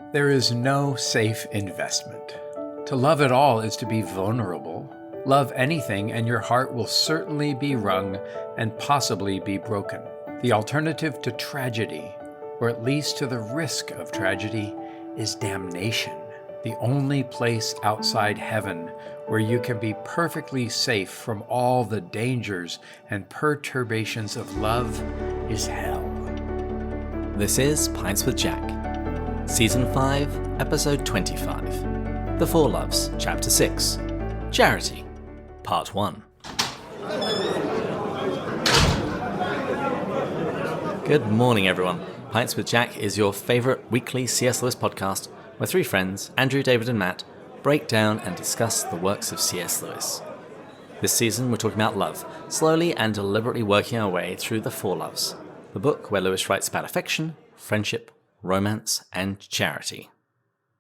There is no safe investment. To love at all is to be vulnerable. Love anything and your heart will certainly be wrung and possibly be broken. The alternative to tragedy, or at least to the risk of tragedy, is damnation. The only place outside heaven where you can be perfectly safe from all the dangers and perturbations of love is hell. This is Pints with Jack, Season 5, Episode 25, The Four Loves, Chapter 6, Charity, Part 1. Good morning, everyone. Pints with Jack is your favourite weekly C.S. Lewis podcast where three friends, Andrew, David and Matt, break down and discuss the works of C.S. Lewis. This season we're talking about love, slowly and deliberately working our way through The Four Loves, the book where Lewis writes about affection, friendship, romance and charity.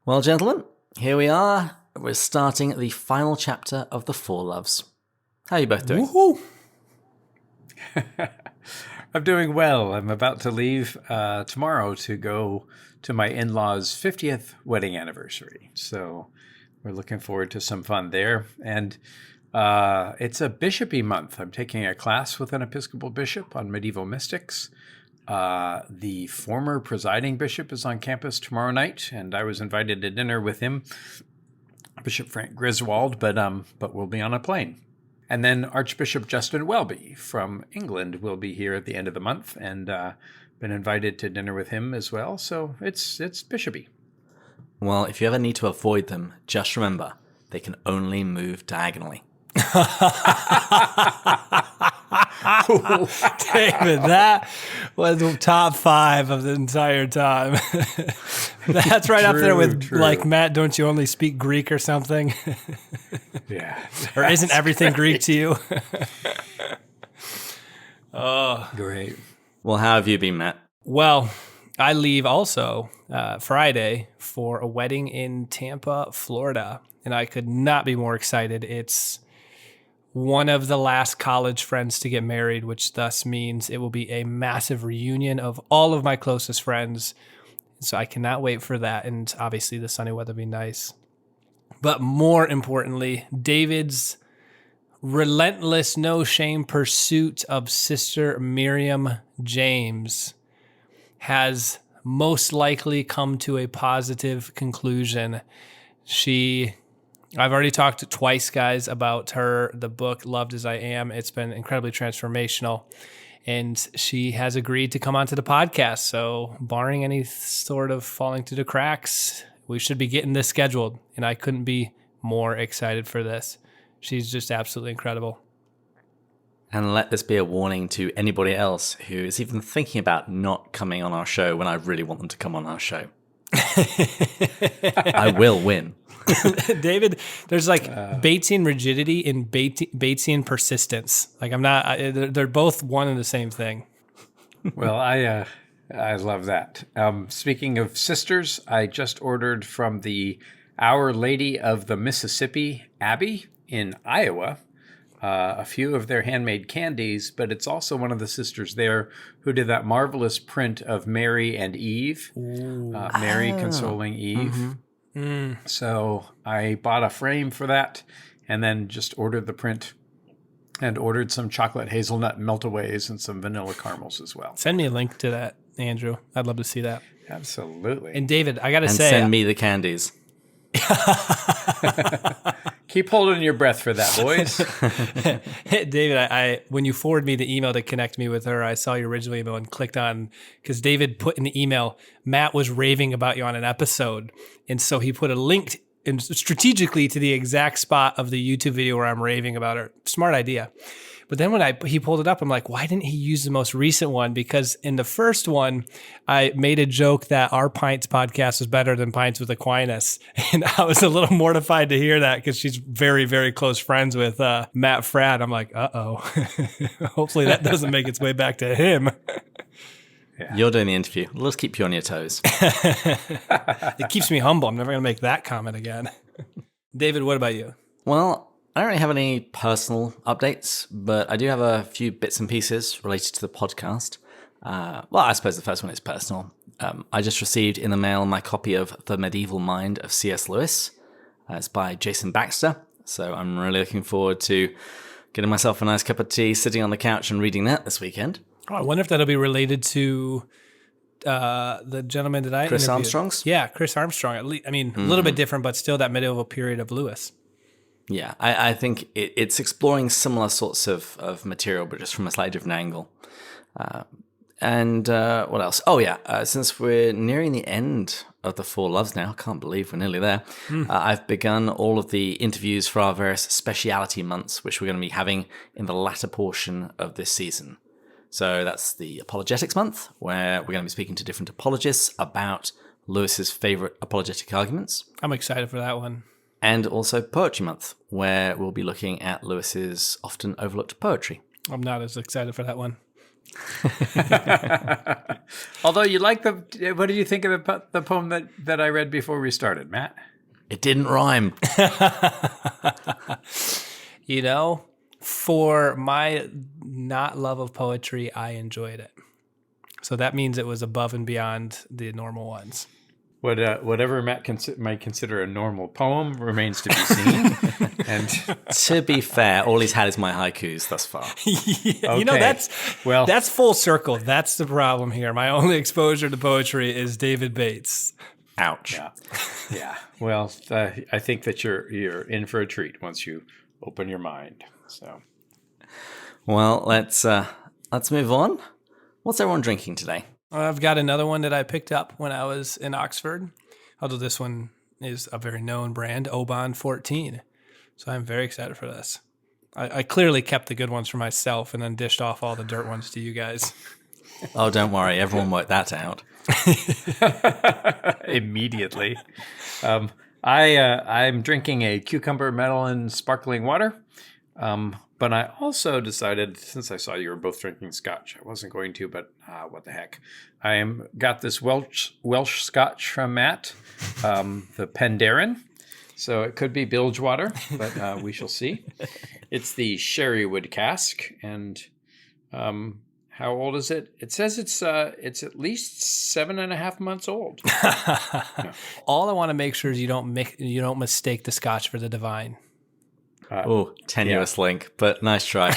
Well, gentlemen, here we are. We're starting the final chapter of The Four Loves. How are you both doing? Woohoo! I'm doing well. I'm about to leave tomorrow to go to my in-laws' 50th wedding anniversary. So we're looking forward to some fun there. And it's a bishopy month. I'm taking a class with an Episcopal bishop on medieval mystics. The former presiding bishop is on campus tomorrow night, and I was invited to dinner with him, Bishop Frank Griswold, but we'll be on a plane. And then Archbishop Justin Welby from England will be here at the end of the month, and been invited to dinner with him as well. So it's bishopy. Well, if you ever need to avoid them, just remember, they can only move diagonally. David, that was the top 5 of the entire time. That's right up there with, like, Matt, don't you only speak Greek or something? Yeah. Or isn't everything Greek to you? Oh, great. Well, how have you been, Matt? Well, I leave also Friday for a wedding in Tampa, Florida, and I could not be more excited. It's one of the last college friends to get married, which thus means it will be a massive reunion of all of my closest friends. So I cannot wait for that. And obviously the sunny weather will be nice. But more importantly, David's relentless, no shame pursuit of Sister Miriam James has most likely come to a positive conclusion. I've already talked twice, guys, about the book, Loved as I Am. It's been incredibly transformational. And she has agreed to come onto the podcast. So barring any sort of falling through the cracks, we should be getting this scheduled. And I couldn't be more excited for this. She's just absolutely incredible. And let this be a warning to anybody else who is even thinking about not coming on our show when I really want them to come on our show. I will win. David, there's like Batesian rigidity and Batesian persistence. Like they're both one and the same thing. Well, I love that. Speaking of sisters, I just ordered from the Our Lady of the Mississippi Abbey in Iowa a few of their handmade candies, but it's also one of the sisters there who did that marvelous print of Mary and Eve, Mary consoling Eve. Mm-hmm. So I bought a frame for that and then just ordered the print and ordered some chocolate hazelnut meltaways and some vanilla caramels as well. Send me a link to that, Andrew. I'd love to see that. Absolutely. And David, I got to say... And send me the candies. Keep holding your breath for that, boys. David, I when you forwarded me the email to connect me with her, I saw your original email and clicked on, because David put in the email, Matt was raving about you on an episode. And so he put a link strategically to the exact spot of the YouTube video where I'm raving about her. Smart idea. But then when he pulled it up, I'm like, why didn't he use the most recent one? Because in the first one, I made a joke that our Pints podcast was better than Pints with Aquinas. And I was a little mortified to hear that because she's very, very close friends with Matt Fradd. I'm like, uh-oh. Hopefully that doesn't make its way back to him. Yeah. You're doing the interview. Let's keep you on your toes. It keeps me humble. I'm never going to make that comment again. David, what about you? Well, I don't really have any personal updates, but I do have a few bits and pieces related to the podcast. Well, I suppose the first one is personal. I just received in the mail my copy of The Medieval Mind of C.S. Lewis. It's by Jason Baxter. So I'm really looking forward to getting myself a nice cup of tea, sitting on the couch and reading that this weekend. Oh, I wonder if that'll be related to the gentleman that I Chris interviewed. Armstrong's? Yeah, Chris Armstrong. At least, I mean, a little bit different, but still that medieval period of Lewis. Yeah, I think it's exploring similar sorts of material, but just from a slightly different angle. And what else? Oh, yeah, since we're nearing the end of the Four Loves now, I can't believe we're nearly there, I've begun all of the interviews for our various speciality months, which we're going to be having in the latter portion of this season. So that's the Apologetics month, where we're going to be speaking to different apologists about Lewis's favorite apologetic arguments. I'm excited for that one. And also Poetry month, where we'll be looking at Lewis's often overlooked poetry. I'm not as excited for that one. Although you like what do you think of the poem that I read before we started, Matt? It didn't rhyme. You know, for my not love of poetry, I enjoyed it. So that means it was above and beyond the normal ones. Whatever Matt might consider a normal poem remains to be seen. And to be fair, all he's had is my haikus thus far. Yeah, okay. You know, that's full circle. That's the problem here. My only exposure to poetry is David Bates. Ouch. Yeah. Well, I think that you're in for a treat once you open your mind. So, well, let's move on. What's everyone drinking today? I've got another one that I picked up when I was in Oxford, although this one is a very known brand, Oban 14. So I'm very excited for this. I clearly kept the good ones for myself and then dished off all the dirt ones to you guys. Oh, don't worry. Everyone worked that out. Immediately. I'm drinking a cucumber melon sparkling water. But I also decided, since I saw you were both drinking scotch, I wasn't going to, but what the heck. I got this Welsh scotch from Matt, the Penderyn. So it could be bilge water, but we shall see. It's the Sherrywood cask. And how old is it? It says it's at least 7.5 months old. Yeah. All I want to make sure is you don't mistake the scotch for the divine. Tenuous link, but nice try.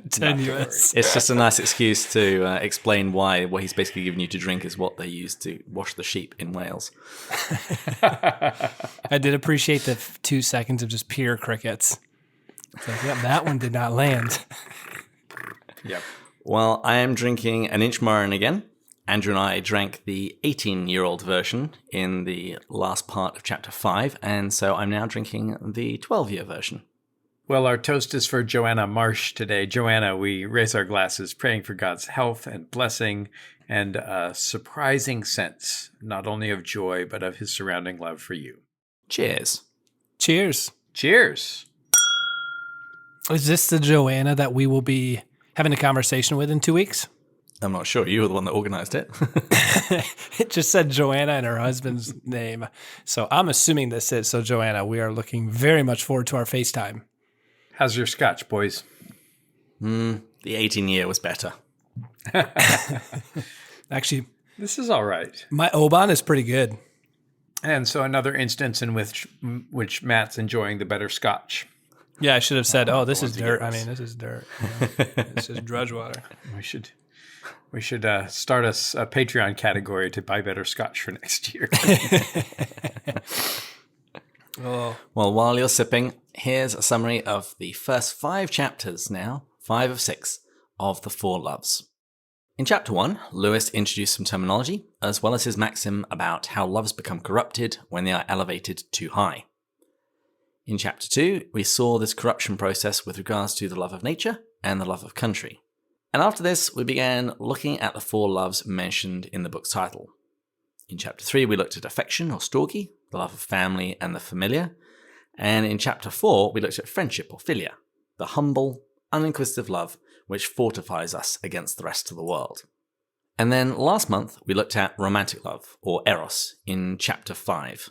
Tenuous. It's just a nice excuse to explain why what he's basically giving you to drink is what they use to wash the sheep in Wales. I did appreciate the 2 seconds of just pure crickets. It's like, yep, that one did not land. Yep. Well, I am drinking an Inchmurrin again. Andrew and I drank the 18-year-old version in the last part of Chapter 5, and so I'm now drinking the 12-year version. Well, our toast is for Joanna Marsh today. Joanna, we raise our glasses praying for God's health and blessing and a surprising sense, not only of joy, but of his surrounding love for you. Cheers. Cheers. Cheers. Is this the Joanna that we will be having a conversation with in 2 weeks? I'm not sure. You were the one that organized it. It just said Joanna and her husband's name. So I'm assuming this is. So Joanna, we are looking very much forward to our FaceTime. How's your scotch, boys? The 18-year was better. Actually, this is all right. My Oban is pretty good. And so another instance in which Matt's enjoying the better scotch. Yeah, I should have said, this is dirt. I mean, this is dirt. This is drudge water. We should start a Patreon category to buy better scotch for next year. Oh. Well, while you're sipping, here's a summary of the first 5 chapters now, 5 of 6, of the Four Loves. In Chapter 1, Lewis introduced some terminology, as well as his maxim about how loves become corrupted when they are elevated too high. In Chapter 2, we saw this corruption process with regards to the love of nature and the love of country. And after this, we began looking at the 4 loves mentioned in the book's title. In Chapter 3, we looked at affection or storge, the love of family and the familiar. And in Chapter 4, we looked at friendship or philia, the humble, uninquisitive love which fortifies us against the rest of the world. And then last month, we looked at romantic love, or eros, in Chapter 5.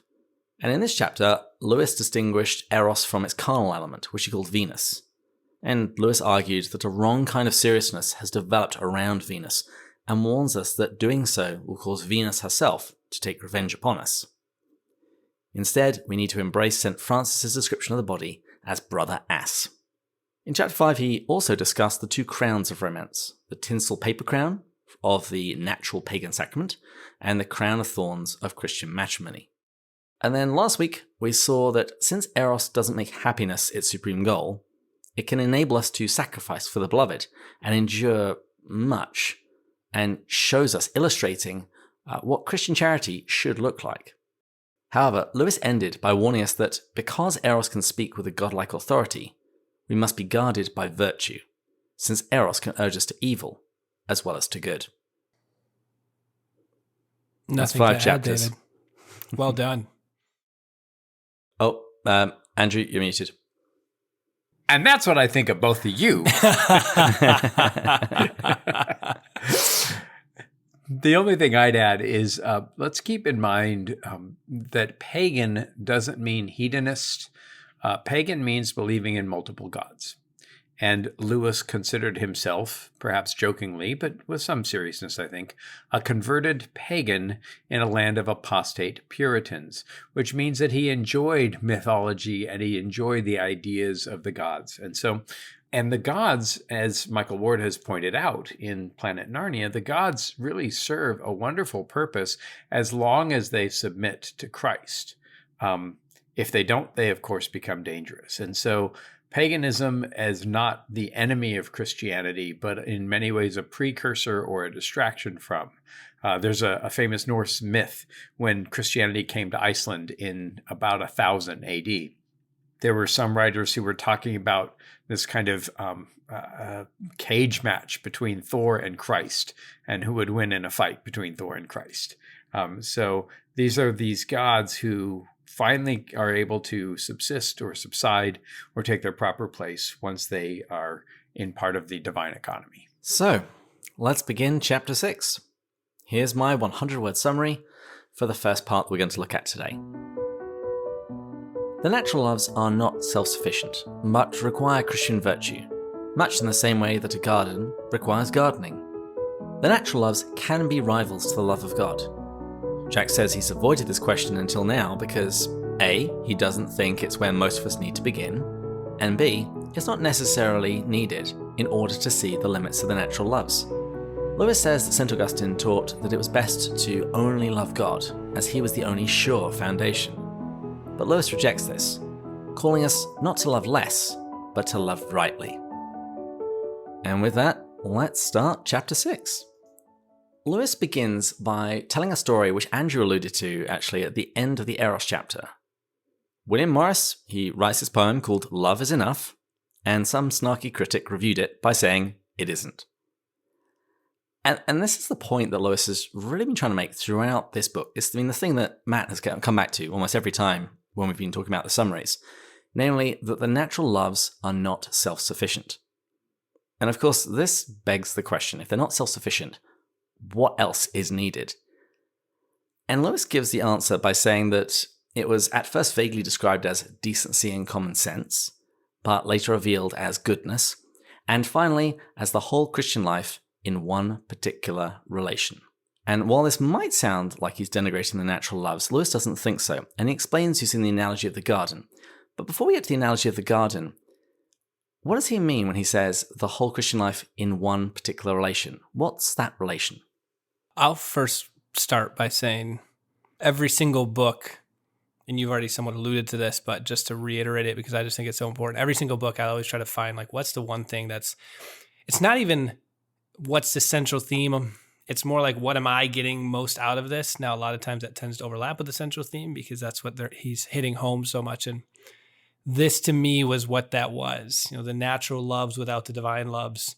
And in this chapter, Lewis distinguished eros from its carnal element, which he called Venus. And Lewis argued that a wrong kind of seriousness has developed around Venus, and warns us that doing so will cause Venus herself to take revenge upon us. Instead, we need to embrace St. Francis's description of the body as brother ass. In chapter 5, he also discussed the two crowns of romance, the tinsel paper crown of the natural pagan sacrament and the crown of thorns of Christian matrimony. And then last week, we saw that since Eros doesn't make happiness its supreme goal, it can enable us to sacrifice for the beloved and endure much, and shows us illustrating what Christian charity should look like. However, Lewis ended by warning us that because Eros can speak with a godlike authority, we must be guarded by virtue, since Eros can urge us to evil as well as to good. That's 5 chapters. David. Well done. Oh, Andrew, you're muted. And that's what I think of both of you. The only thing I'd add is let's keep in mind that pagan doesn't mean hedonist. Pagan means believing in multiple gods. And Lewis considered himself, perhaps jokingly, but with some seriousness, I think, a converted pagan in a land of apostate Puritans, which means that he enjoyed mythology and he enjoyed the ideas of the gods. And the gods, as Michael Ward has pointed out in Planet Narnia, the gods really serve a wonderful purpose as long as they submit to Christ. If they don't, they of course become dangerous. And so paganism is not the enemy of Christianity, but in many ways a precursor or a distraction from. There's a famous Norse myth when Christianity came to Iceland in about 1000 AD. There were some writers who were talking about this kind of cage match between Thor and Christ, and who would win in a fight between Thor and Christ. So these are these gods who finally are able to subsist or subside or take their proper place once they are in part of the divine economy. So, let's begin chapter 6. Here's my 100-word summary for the first part we're going to look at today. The natural loves are not self-sufficient, but require Christian virtue, much in the same way that a garden requires gardening. The natural loves can be rivals to the love of God. Jack says he's avoided this question until now because A, he doesn't think it's where most of us need to begin, and B, it's not necessarily needed in order to see the limits of the natural loves. Lewis says that St. Augustine taught that it was best to only love God, as he was the only sure foundation. But Lewis rejects this, calling us not to love less, but to love rightly. And with that, let's start chapter 6. Lewis begins by telling a story which Andrew alluded to actually at the end of the Eros chapter. William Morris, he writes his poem called Love is Enough, and some snarky critic reviewed it by saying it isn't. And this is the point that Lewis has really been trying to make throughout this book. It's the thing that Matt has come back to almost every time when we've been talking about the summaries, namely that the natural loves are not self-sufficient. And of course, this begs the question, if they're not self-sufficient, what else is needed? And Lewis gives the answer by saying that it was at first vaguely described as decency and common sense, but later revealed as goodness, and finally as the whole Christian life in one particular relation. And while this might sound like he's denigrating the natural loves, Lewis doesn't think so, and he explains using the analogy of the garden. But before we get to the analogy of the garden, what does he mean when he says the whole Christian life in one particular relation? What's that relation? I'll first start by saying every single book, and you've already somewhat alluded to this, but just to reiterate it because I just think it's so important. Every single book, I always try to find what's the one thing it's not even what's the central theme. It's more like, what am I getting most out of this? Now, a lot of times that tends to overlap with the central theme because that's what he's hitting home so much. And this to me was what that was. The natural loves without the divine loves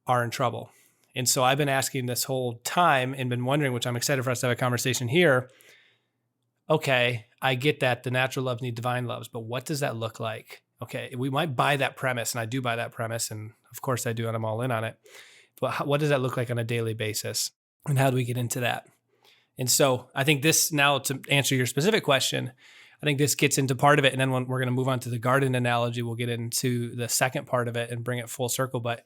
are in trouble. And so I've been asking this whole time and been wondering, which I'm excited for us to have a conversation here. Okay, I get that the natural loves need divine loves, but what does that look like? Okay, we might buy that premise, and I do buy that premise, and of course I do, and I'm all in on it. But what does that look like on a daily basis? And how do we get into that? And so I think this, now to answer your specific question, I think this gets into part of it. And then when we're going to move on to the garden analogy, we'll get into the second part of it and bring it full circle. But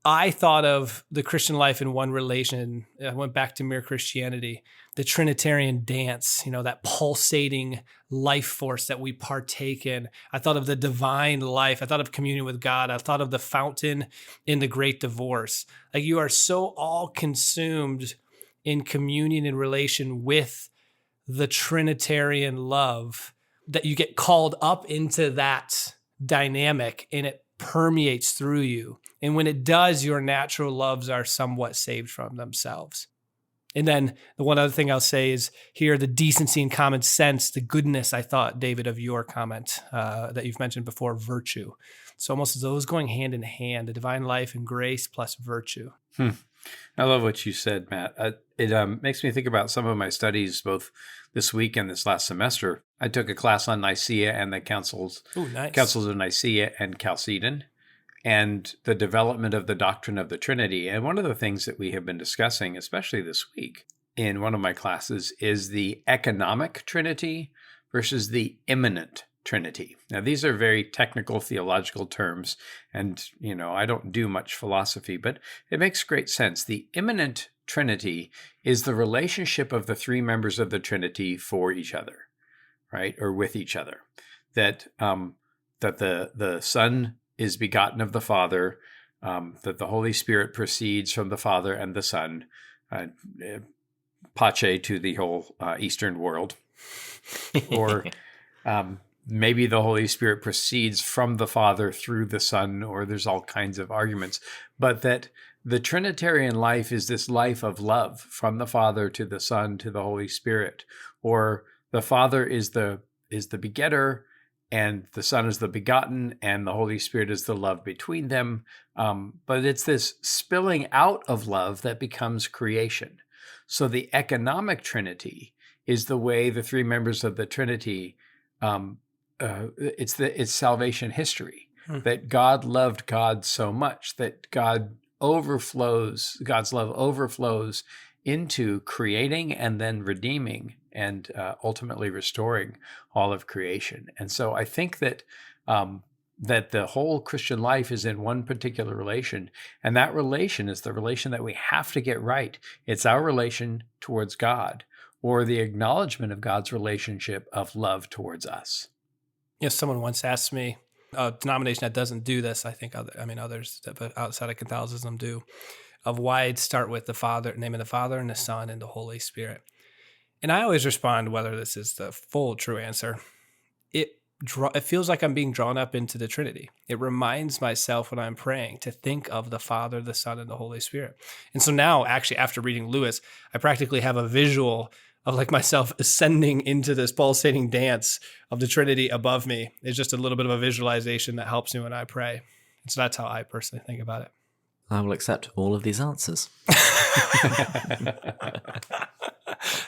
I thought of the Christian life in one relation. I went back to mere Christianity, the Trinitarian dance, that pulsating life force that we partake in. I thought of the divine life. I thought of communion with God. I thought of the fountain in the great divorce. Like, you are so all consumed in communion and relation with the Trinitarian love that you get called up into that dynamic, and it permeates through you. And when it does, your natural loves are somewhat saved from themselves. And then the one other thing I'll say is here, the decency and common sense, the goodness, I thought, David, of your comment that you've mentioned before, virtue. So almost those going hand in hand, the divine life and grace plus virtue. I love what you said, Matt. It makes me think about some of my studies, both this week and this last semester. I took a class on Nicaea and the councils of Nicaea and Chalcedon, and the development of the doctrine of the Trinity. And one of the things that we have been discussing, especially this week in one of my classes, is the economic Trinity versus the immanent Trinity. Now, these are very technical theological terms, and, I don't do much philosophy, but it makes great sense. The immanent Trinity is the relationship of the three members of the Trinity for each other, right? Or with each other. That the Son is begotten of the Father, that the Holy Spirit proceeds from the Father and the Son, pace to the whole Eastern world. Or maybe the Holy Spirit proceeds from the Father through the Son, or there's all kinds of arguments. But that the Trinitarian life is this life of love from the Father to the Son to the Holy Spirit, or the Father is the begetter, and the Son is the begotten, and the Holy Spirit is the love between them. But it's this spilling out of love that becomes creation. So the economic Trinity is the way the three members of the Trinity, it's salvation history, that God loved God so much that God's love overflows into creating and then redeeming and ultimately restoring all of creation. And so I think that that the whole Christian life is in one particular relation, and that relation is the relation that we have to get right. It's our relation towards God, or the acknowledgement of God's relationship of love towards us. Yes, someone once asked me, a denomination that doesn't do this, others that outside of Catholicism do, of why I'd start with the Father, name of the Father and the Son and the Holy Spirit. And I always respond, whether this is the full true answer, it feels like I'm being drawn up into the Trinity. It reminds myself when I'm praying to think of the Father, the Son, and the Holy Spirit. And so now, actually, after reading Lewis, I practically have a visual of like myself ascending into this pulsating dance of the Trinity above me. It's just a little bit of a visualization that helps me when I pray. And so that's how I personally think about it. I will accept all of these answers.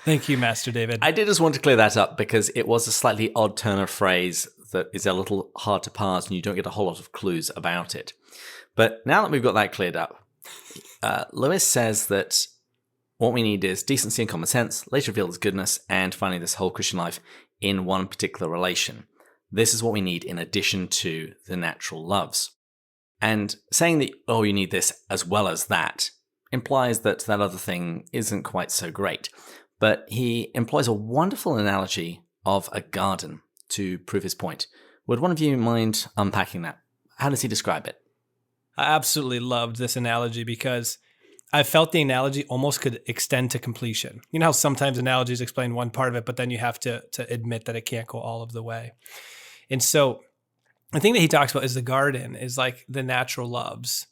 Thank you, Master David. I did just want to clear that up because it was a slightly odd turn of phrase that is a little hard to parse and you don't get a whole lot of clues about it. But now that we've got that cleared up, Lewis says that what we need is decency and common sense, later revealed as goodness, and finally this whole Christian life in one particular relation. This is what we need in addition to the natural loves. And saying that, you need this as well as that, implies that that other thing isn't quite so great. But he employs a wonderful analogy of a garden to prove his point. Would one of you mind unpacking that? How does he describe it? I absolutely loved this analogy because I felt the analogy almost could extend to completion. You know how sometimes analogies explain one part of it, but then you have to admit that it can't go all of the way. And so the thing that he talks about is the garden is like the natural loves.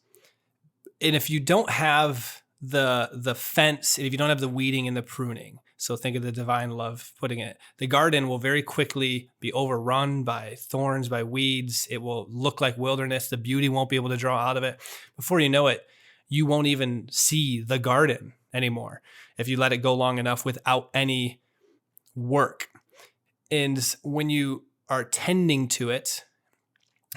And if you don't have the fence, and if you don't have the weeding and the pruning, so think of the divine love putting it, the garden will very quickly be overrun by thorns, by weeds. It will look like wilderness. The beauty won't be able to draw out of it. Before you know it, you won't even see the garden anymore if you let it go long enough without any work. And when you are tending to it,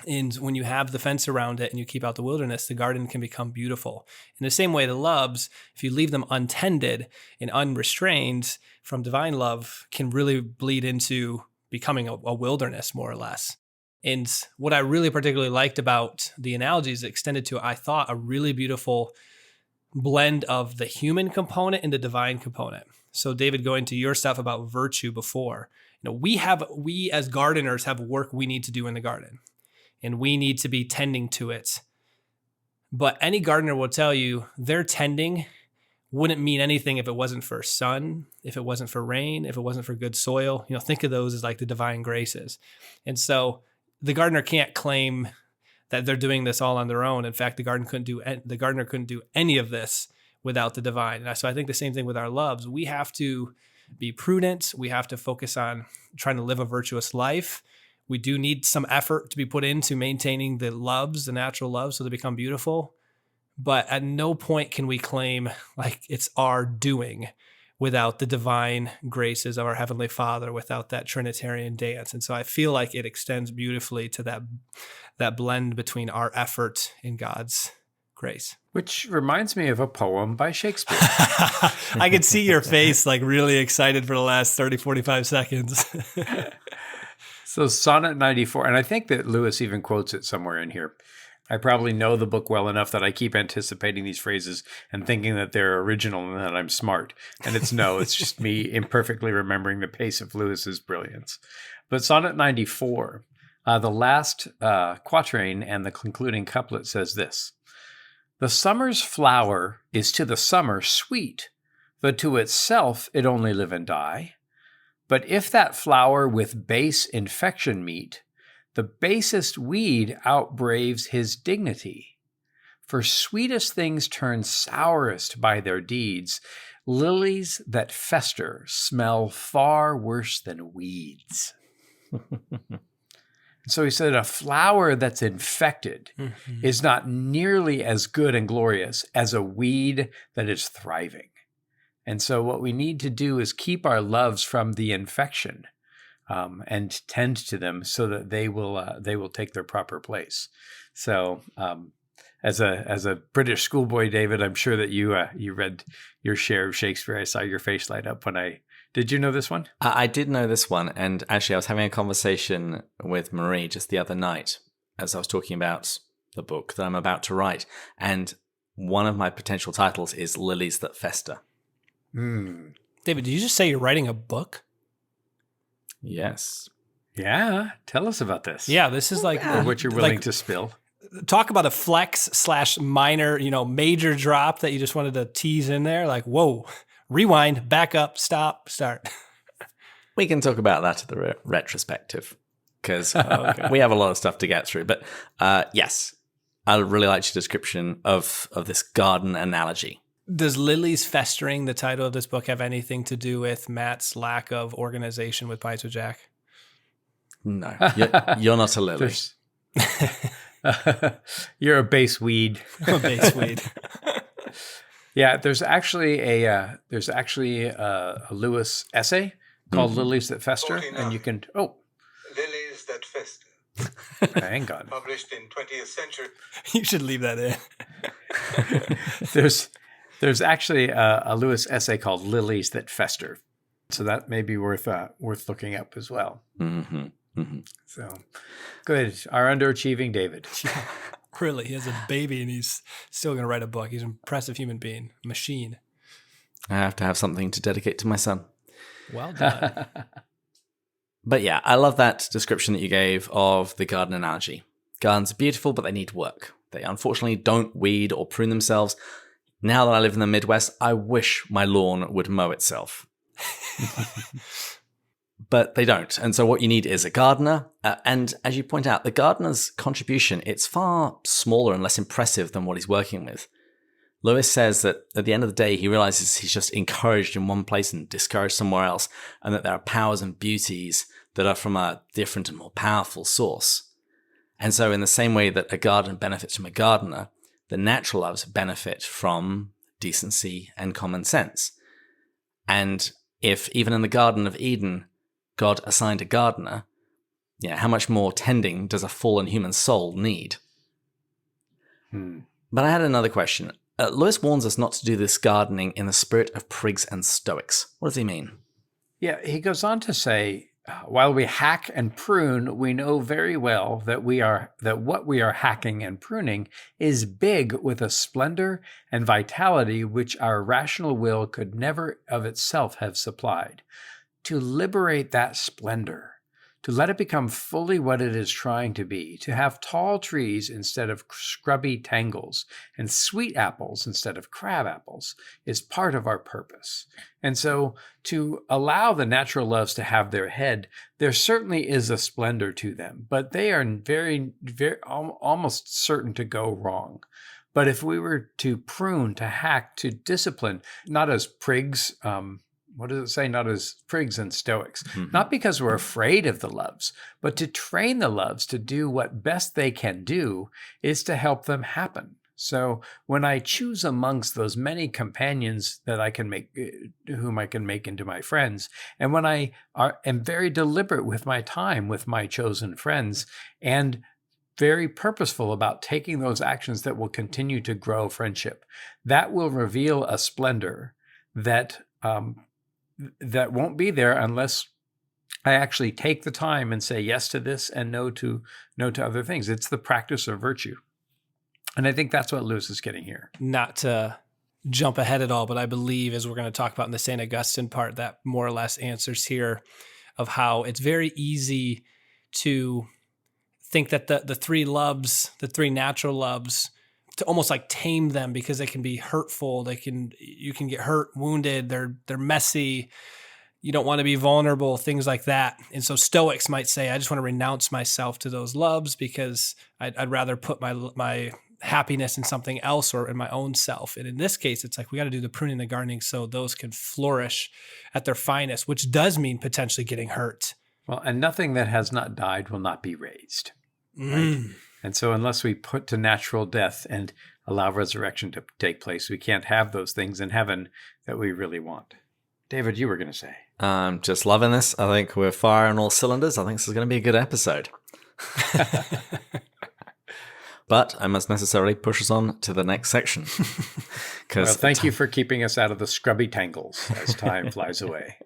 and when you have the fence around it and you keep out the wilderness, the garden can become beautiful. In the same way, the loves, if you leave them untended and unrestrained from divine love, can really bleed into becoming a wilderness, more or less. And what I really particularly liked about the analogies extended to, I thought, a really beautiful blend of the human component and the divine component. So David, going to your stuff about virtue before, we as gardeners have work we need to do in the garden, and we need to be tending to it. But any gardener will tell you their tending wouldn't mean anything if it wasn't for sun, if it wasn't for rain, if it wasn't for good soil. Think of those as like the divine graces. And so the gardener can't claim that they're doing this all on their own. In fact, the gardener couldn't do any of this without the divine. And so I think the same thing with our loves. We have to be prudent. We have to focus on trying to live a virtuous life. We do need some effort to be put into maintaining the loves, the natural loves, so they become beautiful. But at no point can we claim like it's our doing without the divine graces of our Heavenly Father, without that Trinitarian dance. And so I feel like it extends beautifully to that blend between our effort and God's grace. Which reminds me of a poem by Shakespeare. I could see your face like really excited for the last 30, 45 seconds. So Sonnet 94, and I think that Lewis even quotes it somewhere in here. I probably know the book well enough that I keep anticipating these phrases and thinking that they're original and that I'm smart. And it's just me imperfectly remembering the pace of Lewis's brilliance. But Sonnet 94, the last quatrain and the concluding couplet says this: "The summer's flower is to the summer sweet, though to itself it only live and die. But if that flower with base infection meet, the basest weed outbraves his dignity. For sweetest things turn sourest by their deeds. Lilies that fester smell far worse than weeds." So he said a flower that's infected is not nearly as good and glorious as a weed that is thriving. And so what we need to do is keep our loves from the infection, and tend to them so that they will take their proper place. So, as a British schoolboy, David, I'm sure that you read your share of Shakespeare. I saw your face light up when did you know this one? I did know this one, and actually I was having a conversation with Marie just the other night as I was talking about the book that I'm about to write, and one of my potential titles is Lilies That Fester. Mm. David, did you just say you're writing a book? Yes. Yeah. Tell us about this. Yeah, this is like Or what you're willing to spill. Talk about a flex/minor, major drop that you just wanted to tease in there. Like, whoa, rewind, back up, stop, start. We can talk about that at the retrospective because we have a lot of stuff to get through. But yes, I really liked your description of this garden analogy. Does Lilies Festering, the title of this book, have anything to do with Matt's lack of organization with Pints with Jack? No, you're not a lily. You're a base weed. A base weed. Yeah, there's actually a Lewis essay called "Lilies That Fester," 49. and you can Lilies That Fester. hang on. Published in 20th century. You should leave that in. There's actually a Lewis essay called "Lilies That Fester," so that may be worth looking up as well. Mm-hmm. Mm-hmm. So good, our underachieving David. Really, he has a baby and he's still going to write a book. He's an impressive human being, machine. I have to have something to dedicate to my son. Well done. But yeah, I love that description that you gave of the garden analogy. Gardens are beautiful, but they need work. They unfortunately don't weed or prune themselves. Now that I live in the Midwest, I wish my lawn would mow itself. But they don't. And so what you need is a gardener. And as you point out, the gardener's contribution, it's far smaller and less impressive than what he's working with. Lewis says that at the end of the day, he realizes he's just encouraged in one place and discouraged somewhere else, and that there are powers and beauties that are from a different and more powerful source. And so in the same way that a garden benefits from a gardener, the natural loves benefit from decency and common sense. And if even in the Garden of Eden, God assigned a gardener, how much more tending does a fallen human soul need? But I had another question. Lewis warns us not to do this gardening in the spirit of prigs and stoics. What does he mean? Yeah, he goes on to say While we hack and prune, we know very well that what we are hacking and pruning is big with a splendor and vitality which our rational will could never of itself have supplied. To liberate that splendor, to let it become fully what it is trying to be, to have tall trees instead of scrubby tangles and sweet apples instead of crab apples, is part of our purpose. And so to allow the natural loves to have their head, there certainly is a splendor to them, but they are very, very almost certain to go wrong. But if we were to prune, to hack, to discipline, not as prigs, what does it say? Not as prigs and stoics. Not because we're afraid of the loves, but to train the loves to do what best they can do is to help them happen. So when I choose amongst those many companions that I can make, whom I can make into my friends, and when I am very deliberate with my time with my chosen friends, and very purposeful about taking those actions that will continue to grow friendship, that will reveal a splendor that won't be there unless I actually take the time and say yes to this and no to other things. It's the practice of virtue. And I think that's what Lewis is getting here. Not to jump ahead at all, but I believe, as we're going to talk about in the St. Augustine part, that more or less answers here of how it's very easy to think that the three loves, the three natural loves, to almost like tame them because they can be hurtful. You can get hurt, wounded. They're messy. You don't want to be vulnerable, things like that. And so Stoics might say, I just want to renounce myself to those loves because I'd rather put my happiness in something else or in my own self. And in this case, it's like we got to do the pruning and the gardening so those can flourish at their finest, which does mean potentially getting hurt. Well, and nothing that has not died will not be raised. Right? And so unless we put to natural death and allow resurrection to take place, we can't have those things in heaven that we really want. David, you were going to say. I'm just loving this. I think we're firing all cylinders. I think this is going to be a good episode. But I must necessarily push us on to the next section. Well, thank you for keeping us out of the scrubby tangles as time flies away.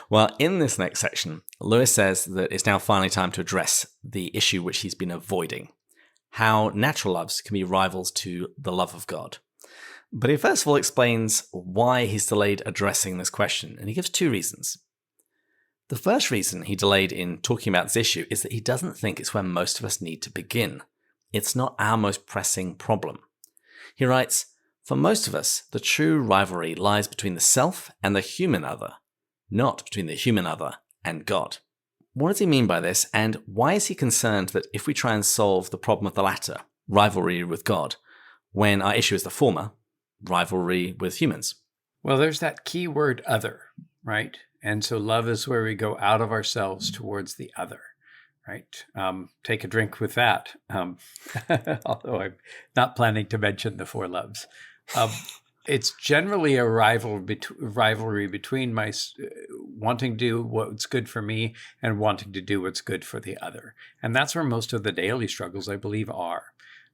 Well, in this next section, Lewis says that it's now finally time to address the issue which he's been avoiding, how natural loves can be rivals to the love of God. But he first of all explains why he's delayed addressing this question, and he gives two reasons. The first reason he delayed in talking about this issue is that he doesn't think it's where most of us need to begin. It's not our most pressing problem. He writes, for most of us, the true rivalry lies between the self and the human other, not between the human other and God. What does he mean by this, and why is he concerned that if we try and solve the problem of the latter, rivalry with God, when our issue is the former, rivalry with humans? Well, there's that key word other, right? And so love is where we go out of ourselves towards the other, right? Take a drink with that, although I'm not planning to mention the four loves. It's generally a rivalry between my wanting to do what's good for me and wanting to do what's good for the other. And that's where most of the daily struggles, I believe, are.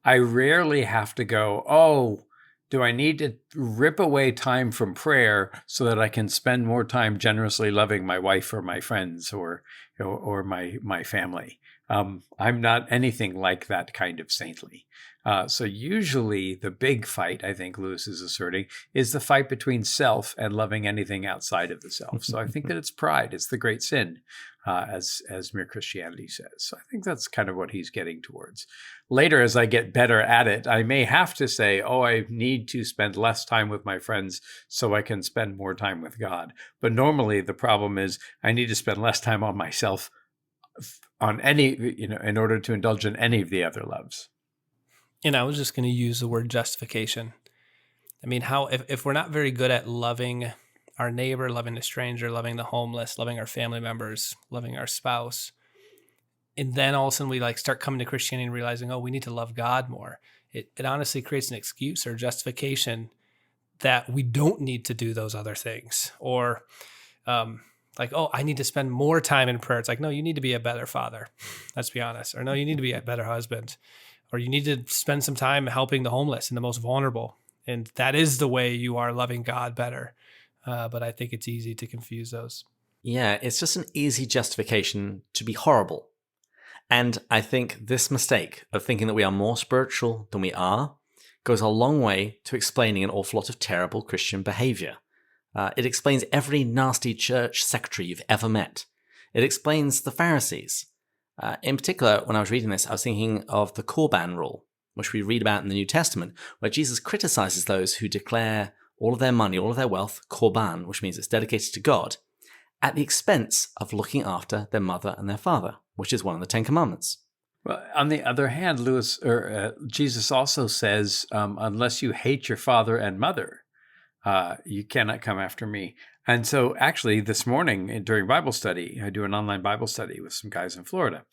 I rarely have to go, oh, do I need to rip away time from prayer so that I can spend more time generously loving my wife or my friends or my family? I'm not anything like that kind of saintly. So usually the big fight, I think Lewis is asserting, is the fight between self and loving anything outside of the self. So I think that it's pride. It's the great sin, as Mere Christianity says. So I think that's kind of what he's getting towards. Later, as I get better at it, I may have to say, oh, I need to spend less time with my friends so I can spend more time with God. But normally the problem is I need to spend less time on myself on in order to indulge in any of the other loves. And I was just going to use the word justification. I mean, if we're not very good at loving our neighbor, loving the stranger, loving the homeless, loving our family members, loving our spouse, and then all of a sudden we start coming to Christianity and realizing, oh, we need to love God more. It honestly creates an excuse or justification that we don't need to do those other things. Or oh, I need to spend more time in prayer. It's like, no, you need to be a better father. Let's be honest. Or no, you need to be a better husband. Or you need to spend some time helping the homeless and the most vulnerable. And that is the way you are loving God better. But I think it's easy to confuse those. Yeah, it's just an easy justification to be horrible. And I think this mistake of thinking that we are more spiritual than we are goes a long way to explaining an awful lot of terrible Christian behavior. It explains every nasty church secretary you've ever met. It explains the Pharisees. In particular, when I was reading this, I was thinking of the Korban rule, which we read about in the New Testament, where Jesus criticizes those who declare all of their money, all of their wealth, Korban, which means it's dedicated to God, at the expense of looking after their mother and their father, which is one of the Ten Commandments. Well, on the other hand, Jesus also says, unless you hate your father and mother, you cannot come after me. And so actually this morning during Bible study, I do an online Bible study with some guys in Florida.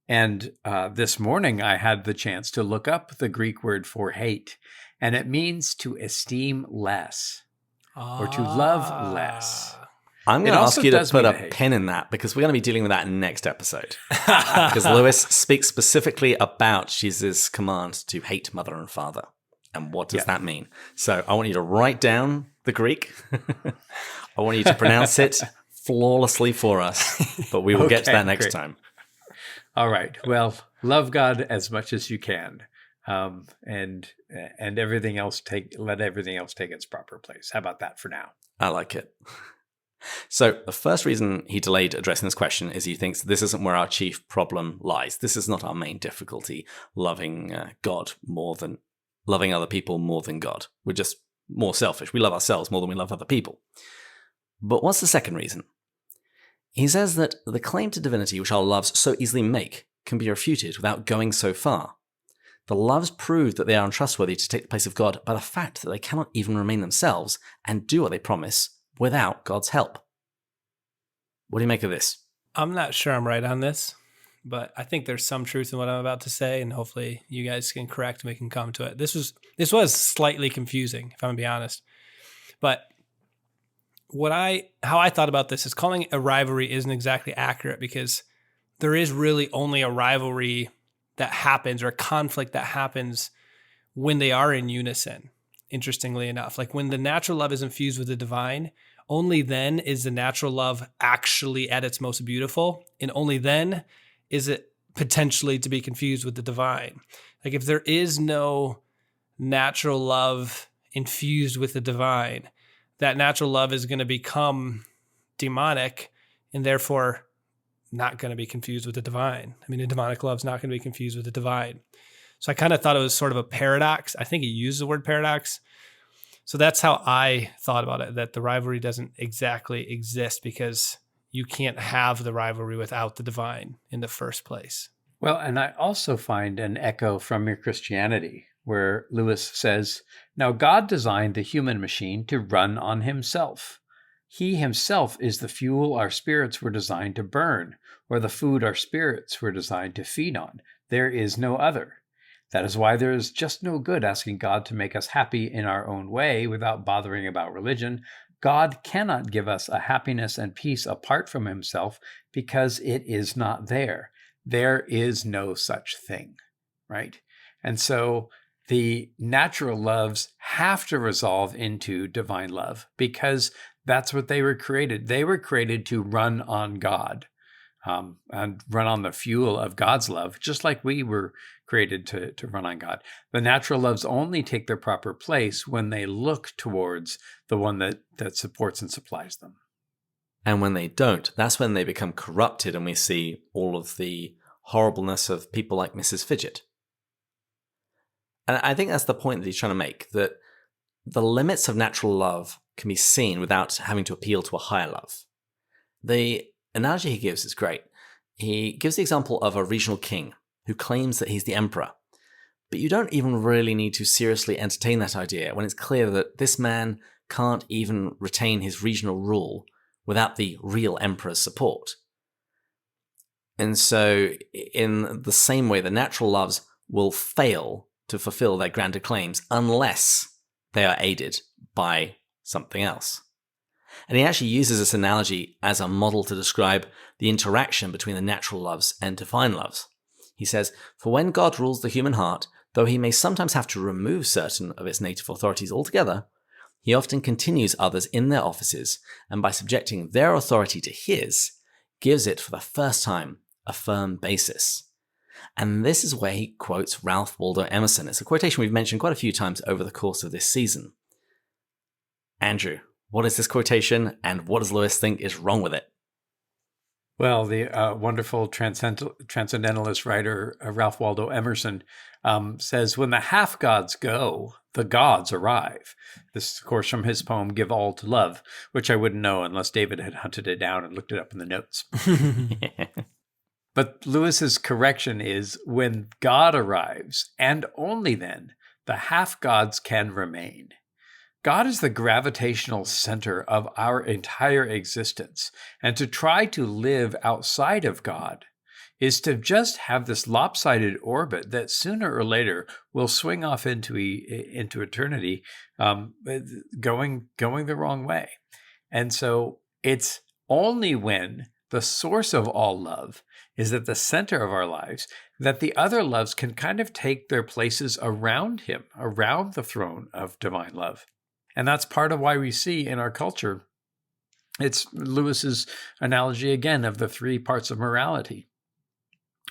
And this morning I had the chance to look up the Greek word for hate, and it means to esteem less or to love less. I'm going to ask you to put a pin in that because we're going to be dealing with that in next episode. Because Lewis speaks specifically about Jesus' command to hate mother and father. And what does that mean? So I want you to write down the Greek. I want you to pronounce it flawlessly for us. But we will get to that next time. All right. Well, love God as much as you can. And everything else let everything else take its proper place. How about that for now? I like it. So the first reason he delayed addressing this question is he thinks this isn't where our chief problem lies. This is not our main difficulty, loving God more than loving other people more than God. We're just more selfish. We love ourselves more than we love other people. But what's the second reason? He says that the claim to divinity which our loves so easily make can be refuted without going so far. The loves prove that they are untrustworthy to take the place of God by the fact that they cannot even remain themselves and do what they promise without God's help. What do you make of this? I'm not sure I'm right on this, but I think there's some truth in what I'm about to say, and hopefully you guys can correct me and come to it. This was slightly confusing, if I'm gonna be honest. But how I thought about this is calling it a rivalry isn't exactly accurate because there is really only a rivalry that happens or a conflict that happens when they are in unison. Interestingly enough, like when the natural love is infused with the divine, only then is the natural love actually at its most beautiful, and only then is it potentially to be confused with the divine. Like if there is no natural love infused with the divine, that natural love is going to become demonic and therefore not going to be confused with the divine. I mean, a demonic love is not going to be confused with the divine. So I kind of thought it was sort of a paradox. I think he used the word paradox. So that's how I thought about it, that the rivalry doesn't exactly exist because you can't have the rivalry without the divine in the first place. Well, and I also find an echo from Mere Christianity, where Lewis says, now God designed the human machine to run on himself. He himself is the fuel our spirits were designed to burn, or the food our spirits were designed to feed on. There is no other. That is why there is just no good asking God to make us happy in our own way without bothering about religion. God cannot give us a happiness and peace apart from himself because it is not there. There is no such thing, right? And so the natural loves have to resolve into divine love because that's what they were created. They were created to run on God and run on the fuel of God's love, just like we were created to run on God. The natural loves only take their proper place when they look towards the one that supports and supplies them. And when they don't, that's when they become corrupted and we see all of the horribleness of people like Mrs. Fidget. And I think that's the point that he's trying to make, that the limits of natural love can be seen without having to appeal to a higher love. The analogy he gives is great. He gives the example of a regional king who claims that he's the emperor. But you don't even really need to seriously entertain that idea when it's clear that this man can't even retain his regional rule without the real emperor's support. And so, in the same way, the natural loves will fail to fulfill their grander claims unless they are aided by something else. And he actually uses this analogy as a model to describe the interaction between the natural loves and divine loves. He says, for when God rules the human heart, though he may sometimes have to remove certain of its native authorities altogether, he often continues others in their offices, and by subjecting their authority to his, gives it for the first time a firm basis. And this is where he quotes Ralph Waldo Emerson. It's a quotation we've mentioned quite a few times over the course of this season. Andrew, what is this quotation, and what does Lewis think is wrong with it? Well, the wonderful transcendentalist writer Ralph Waldo Emerson says, "When the half-gods go, the gods arrive." This is, of course, from his poem, Give All to Love, which I wouldn't know unless David had hunted it down and looked it up in the notes. But Lewis's correction is, when God arrives, and only then, the half-gods can remain. God is the gravitational center of our entire existence, and to try to live outside of God is to just have this lopsided orbit that sooner or later will swing off into eternity, going the wrong way. And so it's only when the source of all love is at the center of our lives that the other loves can kind of take their places around him, around the throne of divine love. And that's part of why we see in our culture, it's Lewis's analogy again of the three parts of morality,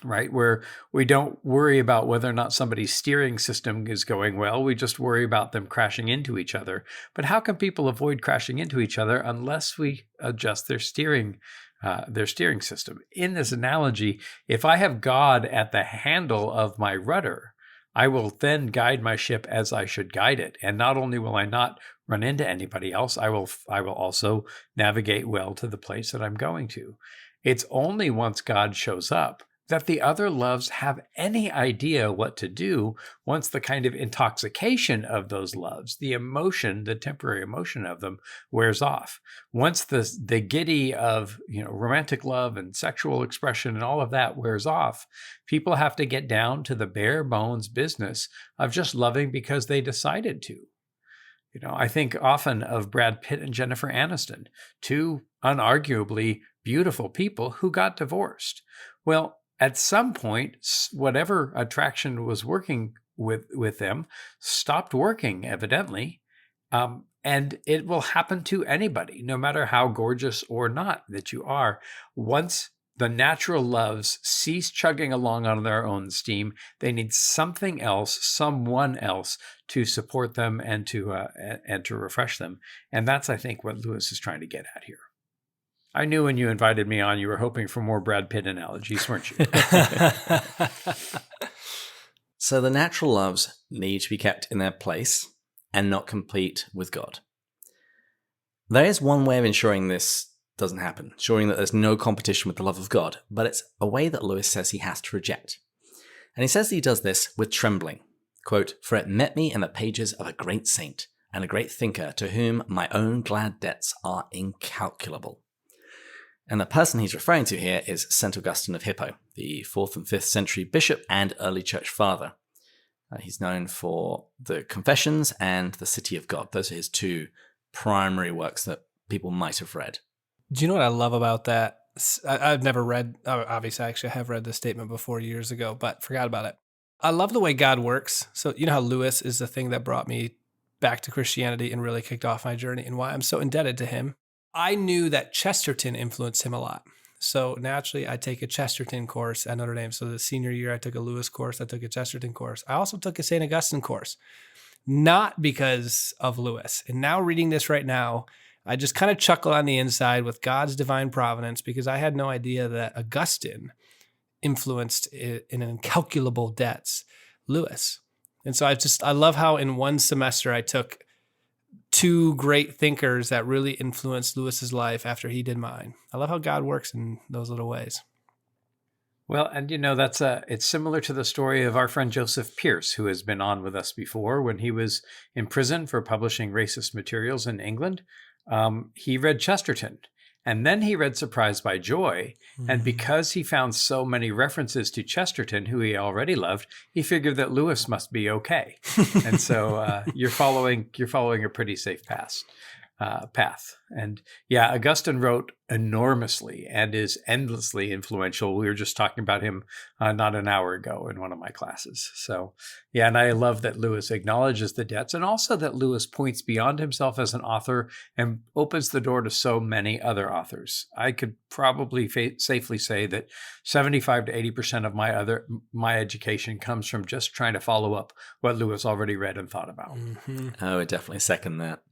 right? Where we don't worry about whether or not somebody's steering system is going well. We just worry about them crashing into each other. But how can people avoid crashing into each other unless we adjust their steering system? In this analogy, if I have God at the handle of my rudder, I will then guide my ship as I should guide it. And not only will I not run into anybody else, I will also navigate well to the place that I'm going to. It's only once God shows up that the other loves have any idea what to do, once the kind of intoxication of those loves, the emotion, the temporary emotion of them, wears off. Once the giddy of romantic love and sexual expression and all of that wears off, people have to get down to the bare bones business of just loving because they decided to. I think often of Brad Pitt and Jennifer Aniston, two unarguably beautiful people who got divorced. Well, at some point, whatever attraction was working with them stopped working, evidently. And it will happen to anybody, no matter how gorgeous or not that you are. Once the natural loves cease chugging along on their own steam, they need something else, someone else to support them and to refresh them. And that's, I think, what Lewis is trying to get at here. I knew when you invited me on, you were hoping for more Brad Pitt analogies, weren't you? So the natural loves need to be kept in their place and not compete with God. There is one way of ensuring this doesn't happen, ensuring that there's no competition with the love of God, but it's a way that Lewis says he has to reject. And he says that he does this with trembling. Quote, "For it met me in the pages of a great saint and a great thinker to whom my own glad debts are incalculable." And the person he's referring to here is St. Augustine of Hippo, the 4th and 5th century bishop and early church father. He's known for the Confessions and the City of God. Those are his two primary works that people might have read. Do you know what I love about that? I've never read, obviously I have read this statement before years ago, but forgot about it. I love the way God works. So you know how Lewis is the thing that brought me back to Christianity and really kicked off my journey, and why I'm so indebted to him. I knew that Chesterton influenced him a lot. So naturally, I take a Chesterton course at Notre Dame. So the senior year, I took a Lewis course. I took a Chesterton course. I also took a St. Augustine course, not because of Lewis. And now reading this right now, I just kind of chuckle on the inside with God's divine providence, because I had no idea that Augustine influenced in incalculable debts Lewis. And so I love how in one semester I took two great thinkers that really influenced Lewis's life after he did mine. I love how God works in those little ways. Well, and it's similar to the story of our friend Joseph Pierce, who has been on with us before. When he was in prison for publishing racist materials in England, he read Chesterton, and then he read Surprised by Joy. Mm-hmm. And because he found so many references to Chesterton, who he already loved, he figured that Lewis must be okay. And so you're following a pretty safe path. path. And yeah, Augustine wrote enormously and is endlessly influential. We were just talking about him not an hour ago in one of my classes. So yeah, and I love that Lewis acknowledges the debts, and also that Lewis points beyond himself as an author and opens the door to so many other authors. I could probably safely say that 75 to 80% of my education comes from just trying to follow up what Lewis already read and thought about. Mm-hmm. I would definitely second that.